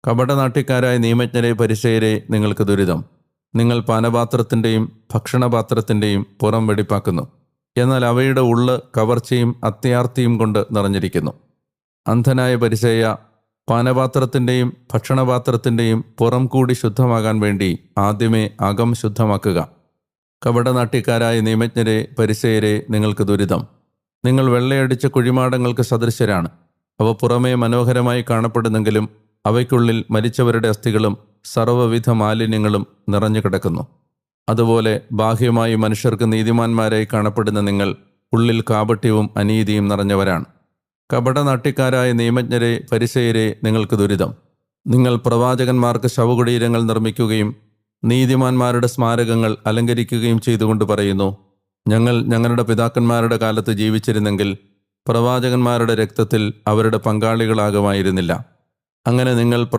കപടനാട്യക്കാരായ നിയമജ്ഞരെ പരിസയരെ നിങ്ങൾക്ക് ദുരിതം. നിങ്ങൾ പാനപാത്രത്തിൻ്റെയും ഭക്ഷണപാത്രത്തിൻ്റെയും പുറം വെടിപ്പാക്കുന്നു, എന്നാൽ അവയുടെ ഉള്ള് കവർച്ചയും അത്യാർത്തിയും കൊണ്ട് നിറഞ്ഞിരിക്കുന്നു. അന്ധനായ പരിസേയ, പാനപാത്രത്തിൻ്റെയും ഭക്ഷണപാത്രത്തിൻ്റെയും പുറം കൂടി ശുദ്ധമാകാൻ വേണ്ടി ആദ്യമേ അകം ശുദ്ധമാക്കുക. കപടനാട്യക്കാരായ നിയമജ്ഞരെ പരിസയരെ നിങ്ങൾക്ക് ദുരിതം. നിങ്ങൾ വെള്ളയടിച്ച കുഴിമാടങ്ങൾക്ക് സദൃശരാണ്. അവ പുറമേ മനോഹരമായി കാണപ്പെടുന്നെങ്കിലും അവയ്ക്കുള്ളിൽ മരിച്ചവരുടെ അസ്ഥികളും സർവ്വവിധ മാലിന്യങ്ങളും നിറഞ്ഞു കിടക്കുന്നു. അതുപോലെ ബാഹ്യമായി മനുഷ്യർക്ക് നീതിമാന്മാരായി കാണപ്പെടുന്ന നിങ്ങൾ ഉള്ളിൽ കാപട്യവും അനീതിയും നിറഞ്ഞവരാണ്. കപടനാട്യക്കാരായ നിയമജ്ഞരെ പരിസയരെ നിങ്ങൾക്ക് ദുരിതം. നിങ്ങൾ പ്രവാചകന്മാർക്ക് ശവകുടീരങ്ങൾ നിർമ്മിക്കുകയും നീതിമാന്മാരുടെ സ്മാരകങ്ങൾ അലങ്കരിക്കുകയും ചെയ്തുകൊണ്ട് പറയുന്നു, ഞങ്ങൾ ഞങ്ങളുടെ പിതാക്കന്മാരുടെ കാലത്ത് ജീവിച്ചിരുന്നെങ്കിൽ പ്രവാചകന്മാരുടെ രക്തത്തിൽ അവരുടെ പങ്കാളികളാകുമായിരുന്നില്ല. അങ്ങനെ നിങ്ങൾ